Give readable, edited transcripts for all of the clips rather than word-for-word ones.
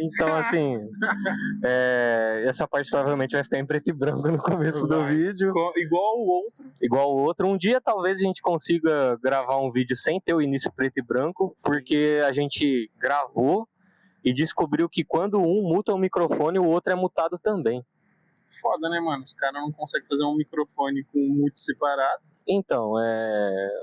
Então, assim, essa parte provavelmente vai ficar em preto e branco no começo do vídeo. Igual o outro. Um dia talvez a gente consiga gravar um vídeo sem ter o início preto e branco, porque a gente gravou e descobriu que quando um muta o microfone, o outro é mutado também. Foda, né, mano? Os caras não conseguem fazer um microfone com um mute separado. Então,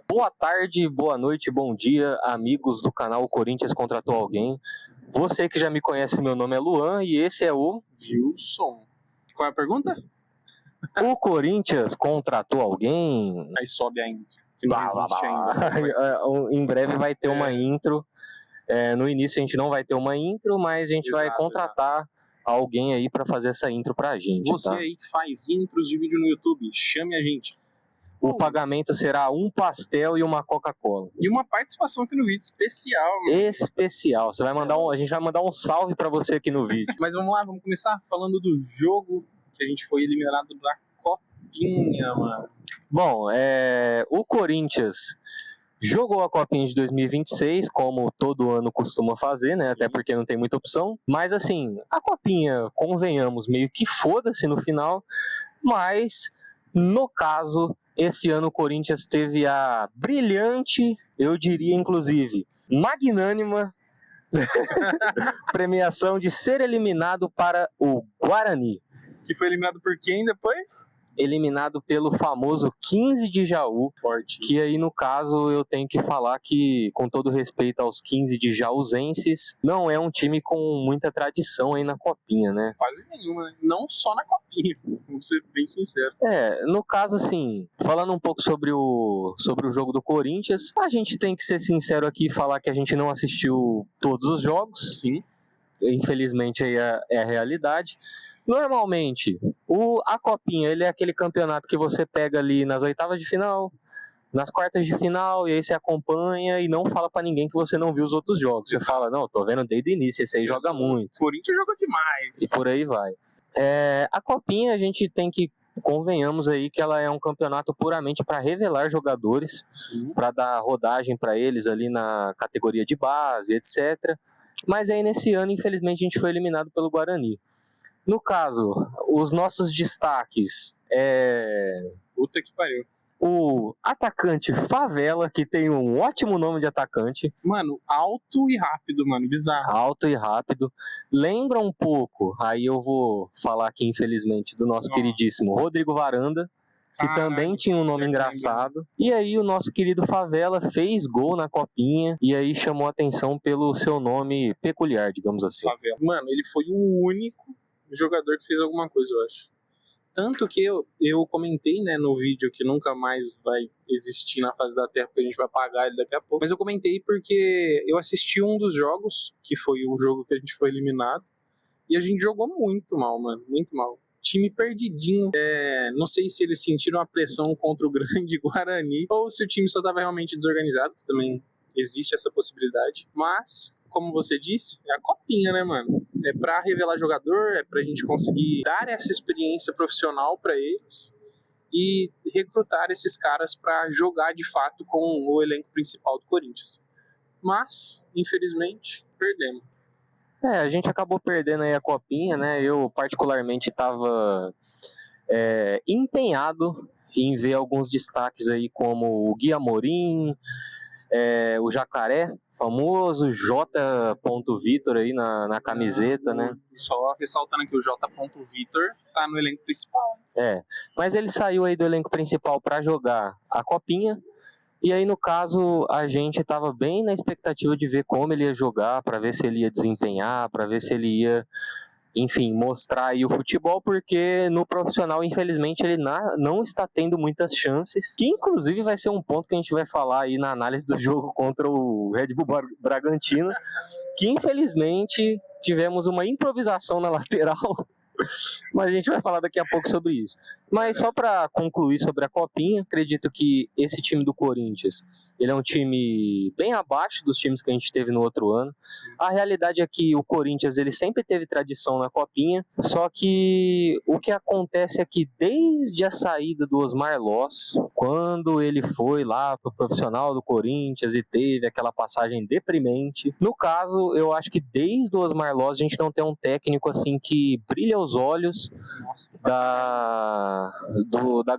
boa tarde, boa noite, bom dia, amigos do canal O Corinthians Contratou Alguém. Você que já me conhece, meu nome é Luan e esse é o... Gilson. Qual é a pergunta? O Corinthians contratou alguém? Aí sobe a intro, que não existe ainda. Em breve vai ter uma intro. No início a gente não vai ter uma intro, mas a gente vai contratar alguém aí pra fazer essa intro pra gente. Você aí que faz intros de vídeo no YouTube, chame a gente. O pagamento será um pastel e uma Coca-Cola. E uma participação aqui no vídeo especial, mano. Especial. Você vai mandar a gente vai mandar um salve pra você aqui no vídeo. Mas vamos lá, vamos começar falando do jogo que a gente foi eliminado da Copinha, mano. Bom, o Corinthians jogou a Copinha de 2026, como todo ano costuma fazer, né? Sim. Até porque não tem muita opção. Mas assim, a Copinha, convenhamos, meio que foda-se no final. Mas, no caso, esse ano o Corinthians teve a brilhante, eu diria inclusive, magnânima premiação de ser eliminado para o Guarani. Que foi eliminado por quem depois? Eliminado pelo famoso 15 de Jaú. Forte. Que aí, no caso, eu tenho que falar que, com todo respeito aos 15 de Jaúzenses, não é um time com muita tradição aí na Copinha, né? Quase nenhuma, não só na Copinha, vamos ser bem sinceros. No caso, assim, falando um pouco sobre o jogo do Corinthians, a gente tem que ser sincero aqui e falar que a gente não assistiu todos os jogos. Sim. Infelizmente, aí é a realidade. Normalmente, a Copinha, ele é aquele campeonato que você pega ali nas oitavas de final, nas quartas de final, e aí você acompanha e não fala pra ninguém que você não viu os outros jogos. Você fala, não, tô vendo desde o início, esse aí joga muito. O Corinthians joga demais. E por aí vai. A Copinha, a gente tem que, convenhamos aí, que ela é um campeonato puramente para revelar jogadores, para dar rodagem para eles ali na categoria de base, etc. Mas aí nesse ano, infelizmente, a gente foi eliminado pelo Guarani. No caso, os nossos destaques Puta que pariu. O atacante Favela, que tem um ótimo nome de atacante. Mano, alto e rápido, mano, bizarro. Alto e rápido. Lembra um pouco, aí eu vou falar aqui, infelizmente, do nosso queridíssimo Rodrigo Varanda, que também tinha um nome engraçado. E aí o nosso querido Favela fez gol na Copinha, e aí chamou atenção pelo seu nome peculiar, digamos assim. Favela. Mano, ele foi o único jogador que fez alguma coisa, eu acho. Tanto que eu comentei, né, no vídeo que nunca mais vai existir na face da Terra, porque a gente vai pagar ele daqui a pouco. Mas eu comentei porque eu assisti um dos jogos, que foi o jogo que a gente foi eliminado, e a gente jogou muito mal, mano, muito mal. Time perdidinho. Não sei se eles sentiram a pressão contra o grande Guarani, ou se o time só estava realmente desorganizado, que também existe essa possibilidade. Mas, como você disse, é a Copinha, né, mano? É pra revelar jogador, é pra gente conseguir dar essa experiência profissional pra eles e recrutar esses caras pra jogar de fato com o elenco principal do Corinthians. Mas, infelizmente, perdemos. A gente acabou perdendo aí a Copinha, né? Eu particularmente estava empenhado em ver alguns destaques aí, como o Gui Amorim, o Jacaré, famoso J. Vitor aí na camiseta, né? Só ressaltando aqui, o J. Vitor tá no elenco principal. Mas ele saiu aí do elenco principal para jogar a Copinha. E aí, no caso, a gente estava bem na expectativa de ver como ele ia jogar, para ver se ele ia desempenhar, para ver se ele ia, enfim, mostrar aí o futebol, porque no profissional, infelizmente, ele não está tendo muitas chances, que inclusive vai ser um ponto que a gente vai falar aí na análise do jogo contra o Red Bull Bragantino, que infelizmente tivemos uma improvisação na lateral, Mas a gente vai falar daqui a pouco sobre isso. Mas só para concluir sobre a Copinha, acredito que esse time do Corinthians, ele é um time bem abaixo dos times que a gente teve no outro ano. A realidade é que o Corinthians, ele sempre teve tradição na Copinha, só que o que acontece é que desde a saída do Osmar Loss, quando ele foi lá pro profissional do Corinthians e teve aquela passagem deprimente, no caso, eu acho que desde o Osmar Loss a gente não tem um técnico assim que brilha aos olhos da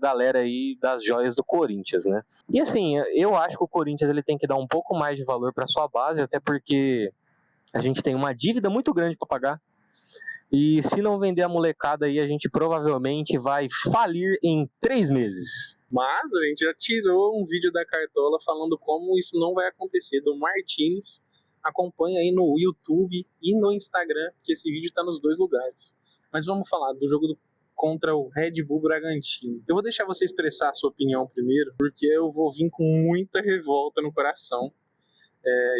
galera aí das joias do Corinthians, né? E assim, eu acho que o Corinthians ele tem que dar um pouco mais de valor para sua base, até porque a gente tem uma dívida muito grande para pagar. E se não vender a molecada aí, a gente provavelmente vai falir em 3 meses. Mas a gente já tirou um vídeo da Cartola falando como isso não vai acontecer, do Martins. Acompanha aí no YouTube e no Instagram, que esse vídeo tá nos 2 lugares. Mas vamos falar do jogo contra o Red Bull Bragantino. Eu vou deixar você expressar a sua opinião primeiro, porque eu vou vir com muita revolta no coração.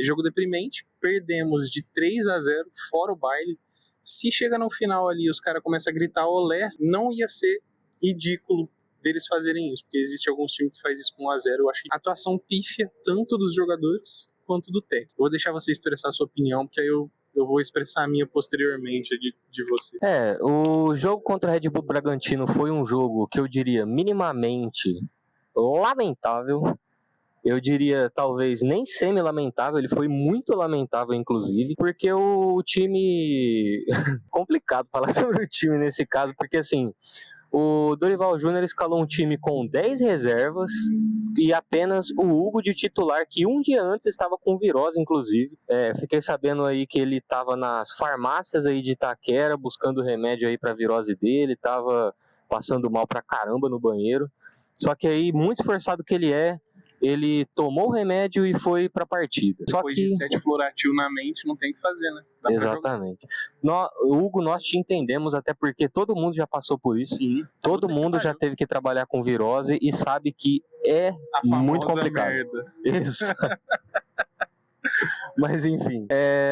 Jogo deprimente, perdemos de 3-0, fora o baile. Se chega no final ali os caras começam a gritar olé, não ia ser ridículo deles fazerem isso, porque existe alguns times que faz isso com 1-0. Eu acho a atuação pífia tanto dos jogadores quanto do técnico. Vou deixar você expressar a sua opinião, porque aí eu vou expressar a minha posteriormente de você. O jogo contra o Red Bull Bragantino foi um jogo que eu diria minimamente lamentável. Eu diria, talvez, nem semi-lamentável, ele foi muito lamentável, inclusive, porque o time... complicado falar sobre o time nesse caso, porque, assim, o Dorival Júnior escalou um time com 10 reservas e apenas o Hugo de titular, que um dia antes estava com virose, inclusive. Fiquei sabendo aí que ele estava nas farmácias aí de Itaquera, buscando remédio aí para a virose dele, estava passando mal pra caramba no banheiro. Só que aí, muito esforçado que ele tomou o remédio e foi pra partida. Depois de 7 Floratil na mente, não tem o que fazer, né? Exatamente. Hugo, nós te entendemos, até porque todo mundo já passou por isso. Sim. Todo mundo já teve que trabalhar com virose e sabe que é muito complicado. Merda. Isso. Mas enfim,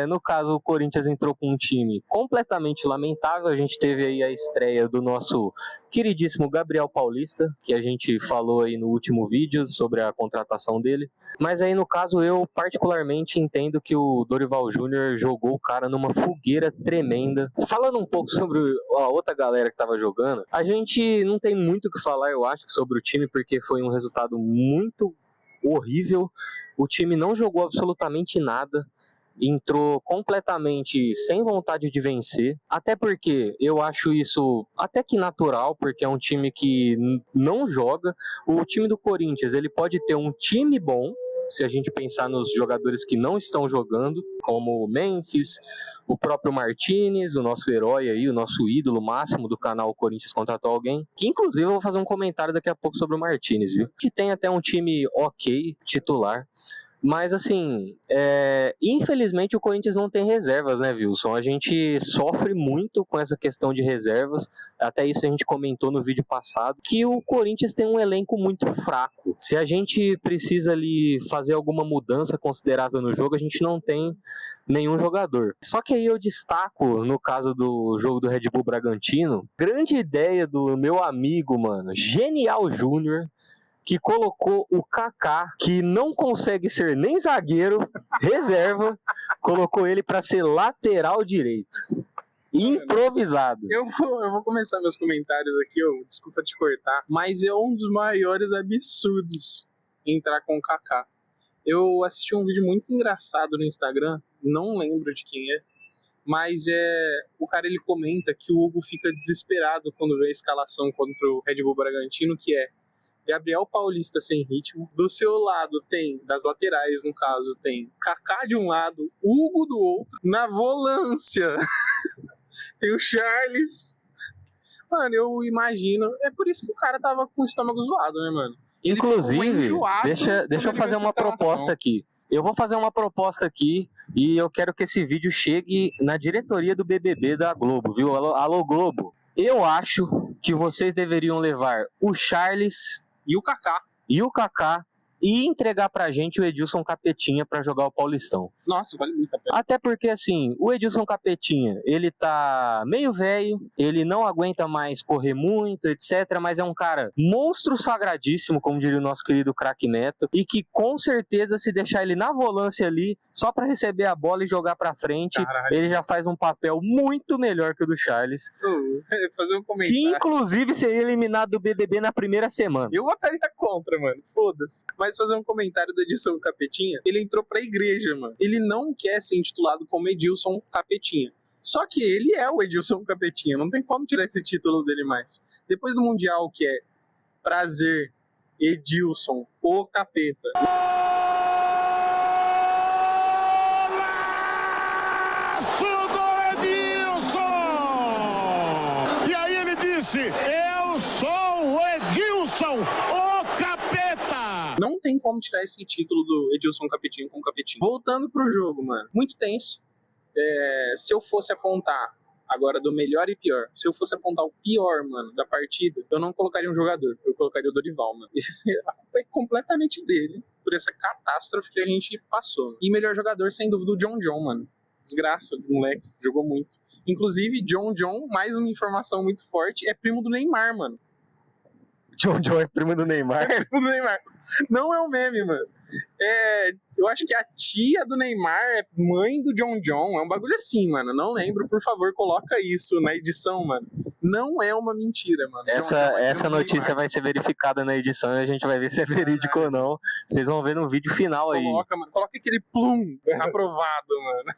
no caso o Corinthians entrou com um time completamente lamentável. A gente teve aí a estreia do nosso queridíssimo Gabriel Paulista, que a gente falou aí no último vídeo sobre a contratação dele. Mas aí no caso eu particularmente entendo que o Dorival Júnior jogou o cara numa fogueira tremenda. Falando um pouco sobre a outra galera que tava jogando, a gente não tem muito o que falar, eu acho, sobre o time, porque foi um resultado muito horrível. O time não jogou absolutamente nada, entrou completamente sem vontade de vencer, até porque eu acho isso até que natural, porque é um time que não joga. O time do Corinthians, ele pode ter um time bom, se a gente pensar nos jogadores que não estão jogando, como o Memphis, o próprio Martins, o nosso herói aí, o nosso ídolo máximo do canal Corinthians Contratou Alguém, que inclusive eu vou fazer um comentário daqui a pouco sobre o Martins, viu? Que tem até um time ok, titular. Mas assim, infelizmente o Corinthians não tem reservas, né, Wilson? A gente sofre muito com essa questão de reservas. Até isso a gente comentou no vídeo passado, que o Corinthians tem um elenco muito fraco. Se a gente precisa ali fazer alguma mudança considerável no jogo, a gente não tem nenhum jogador. Só que aí eu destaco, no caso do jogo do Red Bull Bragantino, grande ideia do meu amigo, mano, Genial Júnior, que colocou o Kaká, que não consegue ser nem zagueiro, reserva, colocou ele para ser lateral direito. Improvisado. Eu vou começar meus comentários aqui, desculpa te cortar, mas é um dos maiores absurdos entrar com o Kaká. Eu assisti um vídeo muito engraçado no Instagram, não lembro de quem é, mas o cara ele comenta que o Hugo fica desesperado quando vê a escalação contra o Red Bull Bragantino, que é Gabriel Paulista sem ritmo. Do seu lado tem, das laterais no caso, tem Kaká de um lado, Hugo do outro. Na volância tem o Charles. Mano, eu imagino. É por isso que o cara tava com o estômago zoado, né, mano? Ele inclusive, deixa eu fazer uma proposta aqui. Eu vou fazer uma proposta aqui e eu quero que esse vídeo chegue na diretoria do BBB da Globo, viu? Alô Globo. Eu acho que vocês deveriam levar o Charles e o Kaká e entregar pra gente o Edilson Capetinha pra jogar o Paulistão. Nossa, vale muito a pena. Até porque, assim, o Edilson Capetinha, ele tá meio velho, ele não aguenta mais correr muito, etc, mas é um cara monstro sagradíssimo, como diria o nosso querido craque Neto, e que com certeza, se deixar ele na volância ali, só pra receber a bola e jogar pra frente, Caralho. ele já faz um papel muito melhor que o do Charles. Fazer um comentário. Que inclusive seria eliminado do BBB na primeira semana. Eu votaria contra, mano. Foda-se. Mas fazer um comentário do Edilson Capetinha, ele entrou pra igreja, mano. Ele não quer ser intitulado como Edilson Capetinha. Só que ele é o Edilson Capetinha. Não tem como tirar esse título dele mais. Depois do Mundial, que é prazer, Edilson, o Capeta. Eu sou o Edilson, o Capeta! Não tem como tirar esse título do Edilson Capetinho com o Capetinho. Voltando pro jogo, mano. Muito tenso. Se eu fosse apontar agora do melhor e pior, se eu fosse apontar o pior, mano, da partida, eu não colocaria um jogador. Eu colocaria o Dorival, mano. A culpa é completamente dele por essa catástrofe que a gente passou. E melhor jogador, sem dúvida, o John, mano. Desgraça do moleque, jogou muito. Inclusive, John, mais uma informação muito forte, é primo do Neymar, mano. John é primo do Neymar? É primo do Neymar. Não é um meme, mano. Eu acho que a tia do Neymar é mãe do John. É um bagulho assim, mano. Não lembro, por favor, coloca isso na edição, mano. Não é uma mentira, mano. Essa notícia vai ser verificada na edição e a gente vai ver se é verídico ou não. Vocês vão ver no vídeo final aí. Coloca aquele plum aprovado, mano.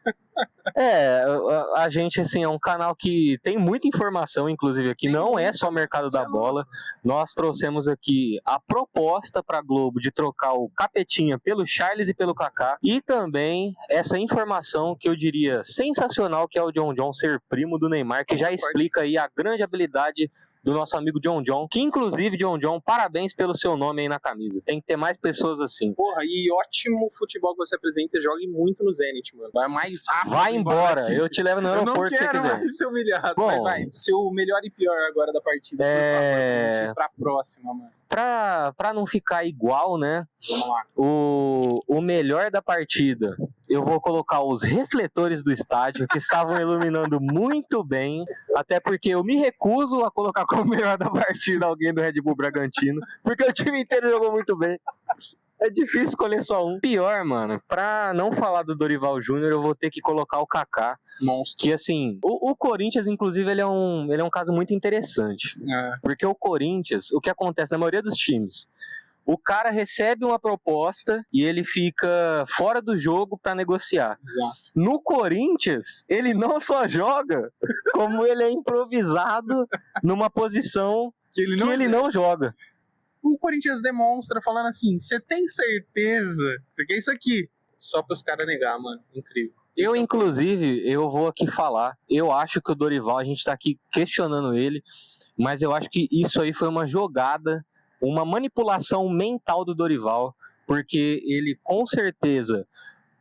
A gente, assim, é um canal que tem muita informação, inclusive aqui, não é só mercado da bola. Nós trouxemos aqui a proposta pra Globo de trocar o Capetinha pelo Charles e pelo Kaká, e também essa informação que eu diria sensacional, que é o John ser primo do Neymar, que já explica aí a grande habilidade do nosso amigo John, que inclusive, John, parabéns pelo seu nome aí na camisa. Tem que ter mais pessoas assim. Porra, e ótimo futebol que você apresenta, jogue muito no Zenit, mano. Vai mais rápido. Vai embora, eu te levo no aeroporto se você quiser. Eu não quero mais ser humilhado. Bom, mas vai, seu melhor e pior agora da partida, por favor, pra próxima, mano. Pra não ficar igual, né? Vamos lá. O melhor da partida, eu vou colocar os refletores do estádio, que estavam iluminando muito bem, até porque eu me recuso a colocar como melhor da partida alguém do Red Bull Bragantino, porque o time inteiro jogou muito bem. É difícil escolher só um. Pior, mano, pra não falar do Dorival Júnior, eu vou ter que colocar o Kaká. Monstro. Que, assim, o Corinthians, inclusive, ele é um caso muito interessante. Porque o Corinthians, o que acontece na maioria dos times, o cara recebe uma proposta e ele fica fora do jogo pra negociar. Exato. No Corinthians, ele não só joga, como ele é improvisado numa posição que ele não joga. O Corinthians demonstra falando assim, você tem certeza que você quer isso aqui? Só para os caras negar, mano. Incrível. Eu vou aqui falar, eu acho que o Dorival, a gente tá aqui questionando ele, mas eu acho que isso aí foi uma jogada, uma manipulação mental do Dorival, porque ele com certeza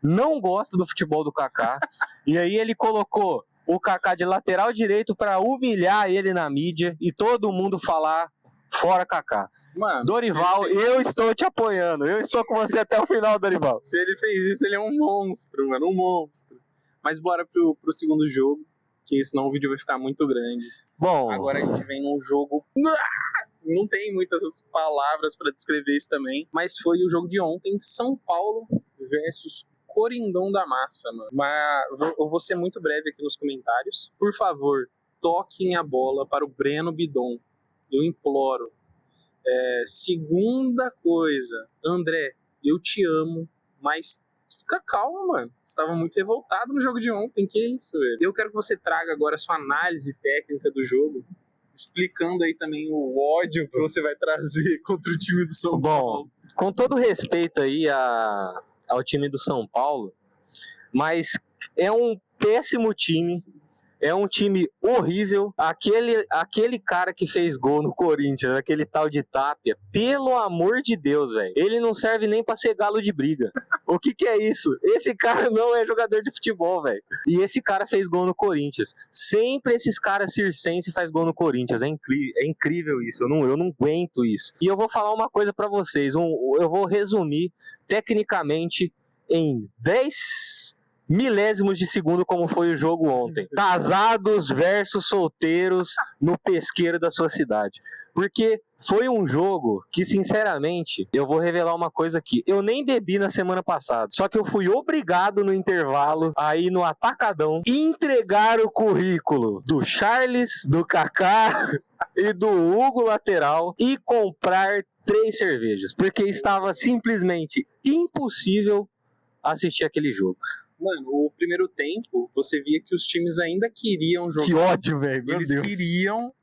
não gosta do futebol do Kaká, e aí ele colocou o Kaká de lateral direito para humilhar ele na mídia e todo mundo falar fora Kaká. Mano, Dorival, eu estou te apoiando. Eu estou com você até o final, Dorival. Se ele fez isso, ele é um monstro, mano. Um monstro. Mas bora pro segundo jogo, que senão o vídeo vai ficar muito grande. Bom, agora a gente vem num jogo... Não tem muitas palavras pra descrever isso também, mas foi o jogo de ontem, São Paulo versus Corindão da Massa, mano. Mas eu vou ser muito breve aqui nos comentários. Por favor, toquem a bola para o Breno Bidon. Eu imploro. Segunda coisa, André, eu te amo, mas fica calmo, mano. Você estava muito revoltado no jogo de ontem, que isso, velho? Eu quero que você traga agora a sua análise técnica do jogo, explicando aí também o ódio que você vai trazer contra o time do São Paulo. Bom, com todo respeito aí ao time do São Paulo, mas é um péssimo time É um time horrível. Aquele cara que fez gol no Corinthians, aquele tal de Tapia, pelo amor de Deus, velho. Ele não serve nem pra ser galo de briga. O que é isso? Esse cara não é jogador de futebol, velho. E esse cara fez gol no Corinthians. Sempre esses caras circenses faz gol no Corinthians. É incrível isso. Eu não aguento isso. E eu vou falar uma coisa pra vocês. Eu vou resumir tecnicamente em 10 milésimos de segundo como foi o jogo ontem. Casados versus solteiros no pesqueiro da sua cidade. Porque foi um jogo que, sinceramente, eu vou revelar uma coisa aqui. Eu nem bebi na semana passada. Só que eu fui obrigado no intervalo a ir no Atacadão entregar o currículo do Charles, do Kaká e do Hugo lateral e comprar 3 cervejas. Porque estava simplesmente impossível assistir aquele jogo. Mano, o primeiro tempo, você via que os times ainda queriam jogar. Que ódio, velho. Meu Eles Deus. queriam.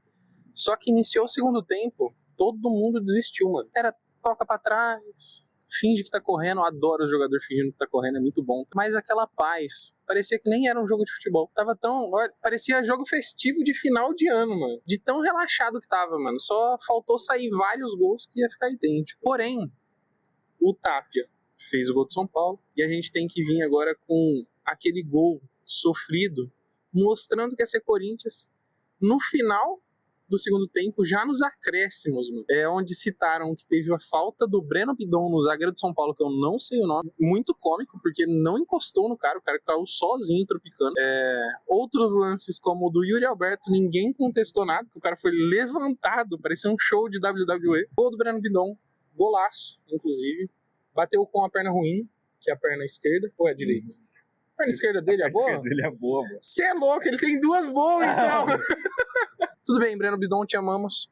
Só que iniciou o segundo tempo, todo mundo desistiu, mano. Era toca pra trás, finge que tá correndo. Eu adoro o jogador fingindo que tá correndo, é muito bom. Mas aquela paz, parecia que nem era um jogo de futebol. Parecia jogo festivo de final de ano, mano. De tão relaxado que tava, mano. Só faltou sair vários gols que ia ficar idêntico. Porém, o Tapia fez o gol de São Paulo e a gente tem que vir agora com aquele gol sofrido, mostrando que ia ser Corinthians no final do segundo tempo, já nos acréscimos, mano. É onde citaram que teve a falta do Breno Bidon no zagueiro de São Paulo, que eu não sei o nome, muito cômico, porque não encostou no cara, o cara caiu sozinho tropicando. Outros lances como o do Yuri Alberto, ninguém contestou nada, porque o cara foi levantado, parecia um show de WWE. Gol do Breno Bidon, golaço, inclusive. Bateu com a perna ruim, que é a perna esquerda, ou é a direita? A perna esquerda dele é boa? A perna dele é boa, mano. Você é louco, ele tem 2 boas, então. Tudo bem, Breno Bidon, te amamos.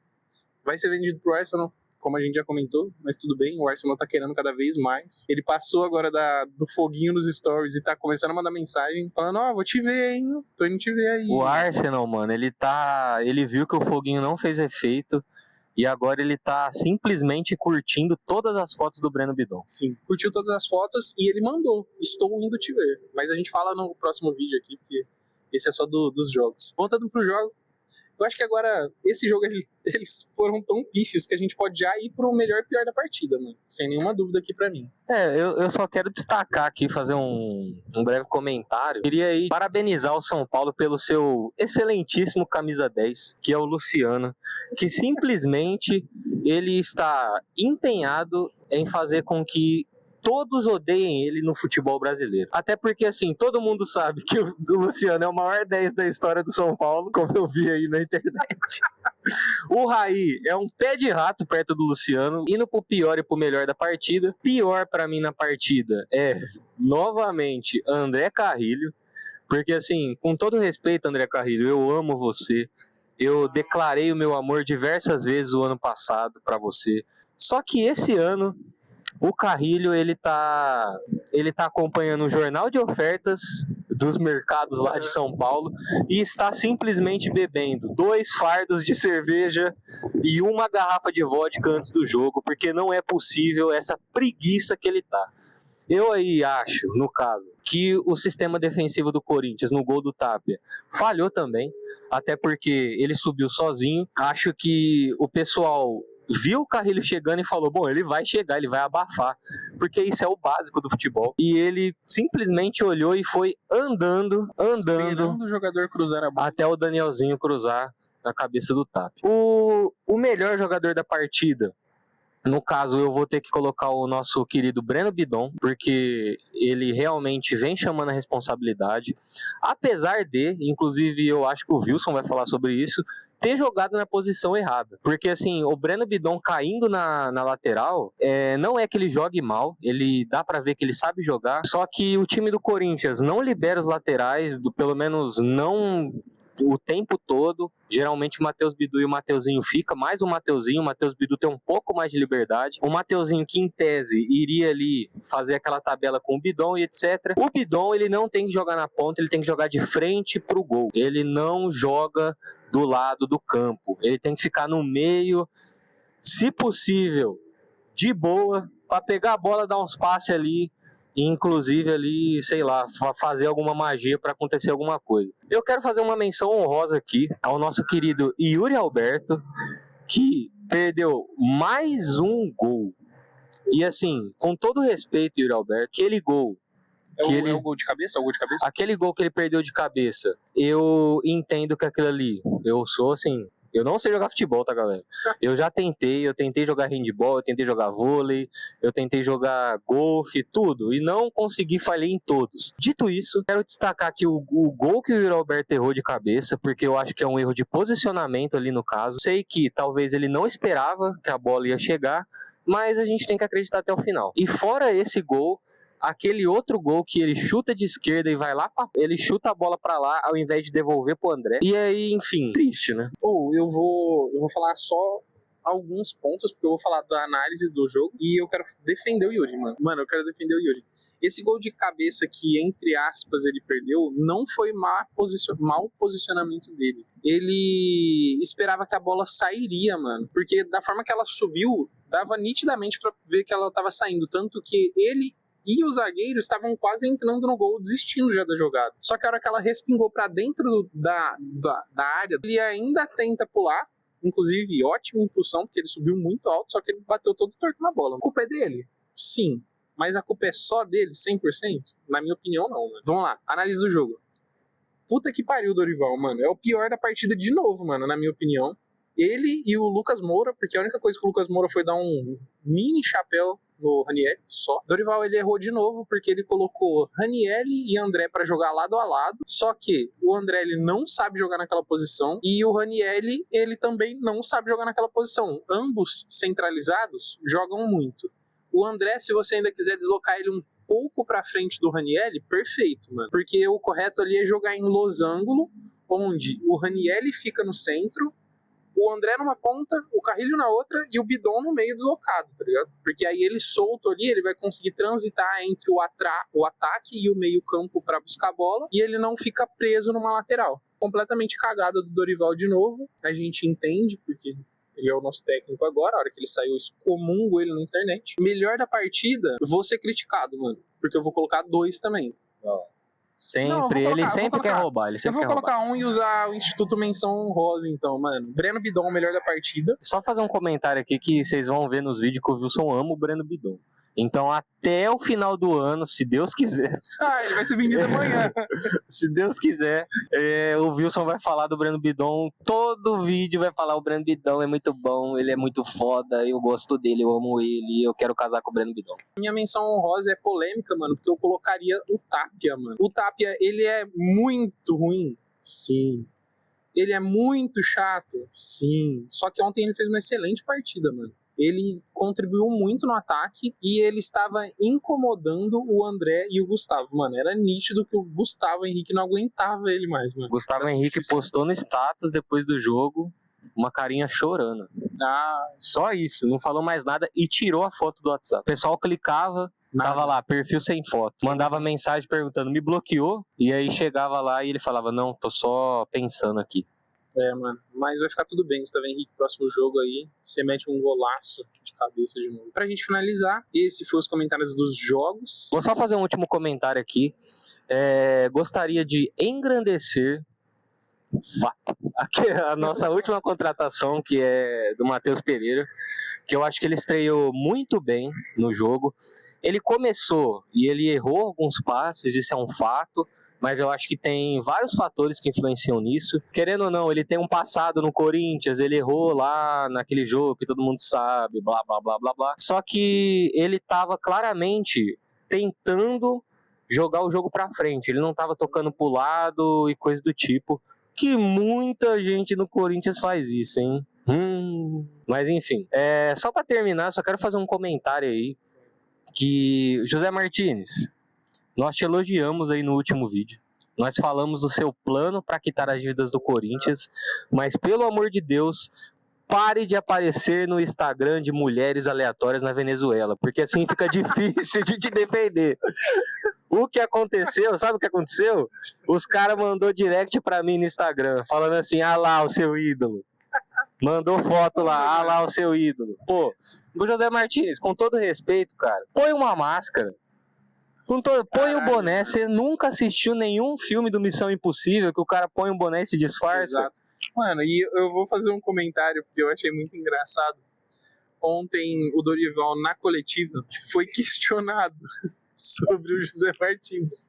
Vai ser vendido pro Arsenal, como a gente já comentou, mas tudo bem, o Arsenal tá querendo cada vez mais. Ele passou agora do foguinho nos stories e tá começando a mandar mensagem, falando, vou te ver, hein, tô indo te ver aí. O Arsenal, mano, ele viu que o foguinho não fez efeito. E agora ele tá simplesmente curtindo todas as fotos do Breno Bidon. Sim, curtiu todas as fotos e ele mandou, estou indo te ver. Mas a gente fala no próximo vídeo aqui, porque esse é só dos jogos. Voltando pro jogo, eu acho que agora, esse jogo, eles foram tão pífios que a gente pode já ir pro melhor e pior da partida, mano. Sem nenhuma dúvida aqui pra mim. Eu só quero destacar aqui, fazer um breve comentário. Queria aí parabenizar o São Paulo pelo seu excelentíssimo camisa 10, que é o Luciano, que simplesmente ele está empenhado em fazer com que todos odeiem ele no futebol brasileiro. Até porque, assim, todo mundo sabe que o Luciano é o maior 10 da história do São Paulo, como eu vi aí na internet. O Raí é um pé de rato perto do Luciano, indo pro pior e pro melhor da partida. Pior pra mim na partida é, novamente, André Carrilho. Porque, assim, com todo respeito, André Carrilho, eu amo você. Eu declarei o meu amor diversas vezes o ano passado pra você. Só que esse ano, o Carrilho, ele tá acompanhando o jornal de ofertas dos mercados lá de São Paulo e está simplesmente bebendo 2 fardos de cerveja e 1 garrafa de vodka antes do jogo, porque não é possível essa preguiça que ele tá. Eu aí acho, no caso, que o sistema defensivo do Corinthians no gol do Tapia falhou também, até porque ele subiu sozinho. Acho que o pessoal viu o Carrilho chegando e falou, bom, ele vai chegar, ele vai abafar, porque isso é o básico do futebol. E ele simplesmente olhou e foi andando Esperando o jogador cruzar a bola até o Danielzinho cruzar na cabeça do Tapia. O melhor jogador da partida, no caso, eu vou ter que colocar o nosso querido Breno Bidon, porque ele realmente vem chamando a responsabilidade, apesar de, inclusive eu acho que o Wilson vai falar sobre isso, ter jogado na posição errada. Porque assim, o Breno Bidon caindo na lateral, não é que ele jogue mal, ele dá pra ver que ele sabe jogar, só que o time do Corinthians não libera os laterais, pelo menos não o tempo todo. Geralmente o Matheus Bidu e o Mateuzinho fica, mais o Matheus Bidu tem um pouco mais de liberdade. O Mateuzinho, que em tese iria ali fazer aquela tabela com o Bidon e etc. O Bidon, ele não tem que jogar na ponta, ele tem que jogar de frente pro gol. Ele não joga do lado do campo, ele tem que ficar no meio, se possível, de boa, para pegar a bola, dar uns passes ali e inclusive ali, sei lá, fazer alguma magia para acontecer alguma coisa. Eu quero fazer uma menção honrosa aqui ao nosso querido Yuri Alberto, que perdeu mais um gol. E assim, com todo respeito, Yuri Alberto, aquele gol... É o gol de cabeça? É o gol de cabeça? Aquele gol que ele perdeu de cabeça, eu entendo que aquilo ali, eu sou assim, eu não sei jogar futebol, tá, galera? Eu tentei jogar handball, eu tentei jogar vôlei, eu tentei jogar golfe, tudo, e não consegui, falhei em todos. Dito isso, quero destacar aqui o gol que o Yuri Alberto errou de cabeça, porque eu acho que é um erro de posicionamento ali no caso. Sei que talvez ele não esperava que a bola ia chegar, mas a gente tem que acreditar até o final. E fora esse gol, aquele outro gol que ele chuta de esquerda e vai lá, ele chuta a bola pra lá ao invés de devolver pro André. E aí, enfim, triste, né? Eu vou falar só alguns pontos, porque eu vou falar da análise do jogo e eu quero defender o Yuri, mano. Mano, eu quero defender o Yuri. Esse gol de cabeça que, entre aspas, ele perdeu, não foi mau posicionamento dele. Ele esperava que a bola sairia, mano. Porque da forma que ela subiu, dava nitidamente pra ver que ela tava saindo. Tanto que ele e os zagueiros estavam quase entrando no gol, desistindo já da jogada. Só que a hora que ela respingou pra dentro da área, ele ainda tenta pular, inclusive ótima impulsão, porque ele subiu muito alto, só que ele bateu todo torto na bola. A culpa é dele? Sim. Mas a culpa é só dele, 100%? Na minha opinião, não, mano. Vamos lá, análise do jogo. Puta que pariu, Dorival, mano. É o pior da partida de novo, mano, na minha opinião. Ele e o Lucas Moura, porque a única coisa que o Lucas Moura foi dar um mini chapéu no Ranieri, só. Dorival, ele errou de novo, porque ele colocou Ranieri e André pra jogar lado a lado, só que o André, ele não sabe jogar naquela posição, e o Ranieri, ele também não sabe jogar naquela posição. Ambos centralizados jogam muito. O André, se você ainda quiser deslocar ele um pouco pra frente do Ranieri, perfeito, mano. Porque o correto ali é jogar em losango, onde o Ranieri fica no centro, o André numa ponta, o Carrilho na outra e o Bidon no meio deslocado, tá ligado? Porque aí ele solto ali, ele vai conseguir transitar entre o ataque e o meio campo pra buscar a bola e ele não fica preso numa lateral. Completamente cagada do Dorival de novo, a gente entende, porque ele é o nosso técnico agora, a hora que ele saiu, eu excomungo ele na internet. Melhor da partida, vou ser criticado, mano, porque eu vou colocar 2 também. Sempre, ele sempre quer roubar. Eu vou colocar um e usar o Instituto Menção Honrosa, então, mano. Breno Bidon, o melhor da partida. Só fazer um comentário aqui que vocês vão ver nos vídeos que o Wilson ama o Breno Bidon. Então, até o final do ano, se Deus quiser... ele vai ser vendido amanhã. Se Deus quiser, o Wilson vai falar do Breno Bidon. Todo vídeo vai falar: o Breno Bidon é muito bom, ele é muito foda, eu gosto dele, eu amo ele, eu quero casar com o Breno Bidon. Minha menção honrosa é polêmica, mano, porque eu colocaria o Tapia, mano. O Tapia, ele é muito ruim? Sim. Ele é muito chato? Sim. Só que ontem ele fez uma excelente partida, mano. Ele contribuiu muito no ataque e ele estava incomodando o André e o Gustavo. Mano, era nítido que o Gustavo Henrique não aguentava ele mais, mano. Gustavo Henrique postou no status depois do jogo uma carinha chorando. Só isso, não falou mais nada e tirou a foto do WhatsApp. O pessoal clicava, tava lá, perfil sem foto. Mandava mensagem perguntando: me bloqueou? E aí chegava lá e ele falava: não, tô só pensando aqui. Mano, mas vai ficar tudo bem, Gustavo Henrique, próximo jogo aí, você mete um golaço de cabeça de novo. Pra gente finalizar, esse foi os comentários dos jogos. Vou só fazer um último comentário aqui. Gostaria de engrandecer a nossa última contratação, que é do Matheus Pereira, que eu acho que ele estreou muito bem no jogo. Ele começou e ele errou alguns passes, isso é um fato, mas eu acho que tem vários fatores que influenciam nisso. Querendo ou não, ele tem um passado no Corinthians, ele errou lá naquele jogo que todo mundo sabe, blá, blá, blá, blá, blá. Só que ele estava claramente tentando jogar o jogo pra frente, ele não estava tocando pro lado e coisa do tipo, que muita gente no Corinthians faz isso, hein? Mas enfim, só pra terminar, só quero fazer um comentário aí, que José Martínez, nós te elogiamos aí no último vídeo. Nós falamos do seu plano para quitar as dívidas do Corinthians, mas pelo amor de Deus, pare de aparecer no Instagram de mulheres aleatórias na Venezuela, porque assim fica difícil de te defender. O que aconteceu, sabe o que aconteceu? Os caras mandou direct pra mim no Instagram, falando assim: ah lá o seu ídolo. Mandou foto lá, ah lá o seu ídolo. Pô, o José Martínez, com todo respeito, cara, põe uma máscara. Põe o boné, você nunca assistiu nenhum filme do Missão Impossível que o cara põe um boné e se disfarça? Exato. Mano, e eu vou fazer um comentário porque eu achei muito engraçado. Ontem o Dorival, na coletiva, foi questionado sobre o José Martins.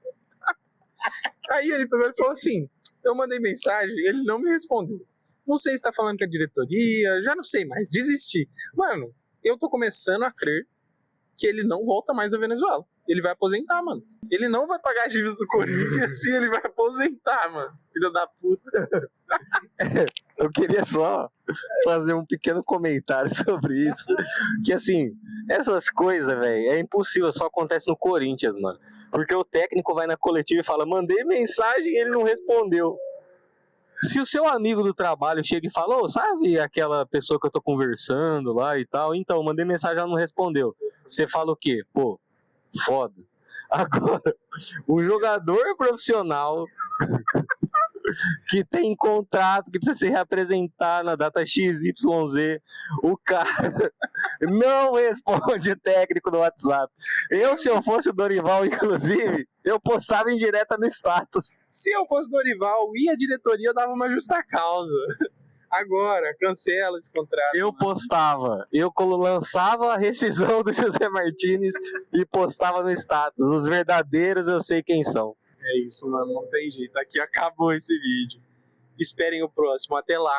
Aí ele pegou e falou assim, eu mandei mensagem, ele não me respondeu. Não sei se tá falando com a diretoria, já não sei mais, desisti. Mano, eu tô começando a crer que ele não volta mais da Venezuela. Ele vai aposentar, mano. Ele não vai pagar a dívida do Corinthians e ele vai aposentar, mano. Filho da puta. Eu queria só fazer um pequeno comentário sobre isso. Que assim, essas coisas, velho, é impossível, só acontece no Corinthians, mano. Porque o técnico vai na coletiva e fala, mandei mensagem e ele não respondeu. Se o seu amigo do trabalho chega e fala, ô, sabe aquela pessoa que eu tô conversando lá e tal? Então, mandei mensagem e ela não respondeu. Você fala o quê? Pô, foda. Agora, um jogador profissional que tem contrato, que precisa se reapresentar na data XYZ, o cara não responde o técnico no WhatsApp. Se eu fosse o Dorival, inclusive, eu postava em direta no status. Se eu fosse o Dorival e a diretoria, dava uma justa causa. Agora, cancela esse contrato. Eu postava, eu lançava a rescisão do José Martins e postava no status. Os verdadeiros eu sei quem são. É isso, mano, não tem jeito. Aqui acabou esse vídeo. Esperem o próximo. Até lá.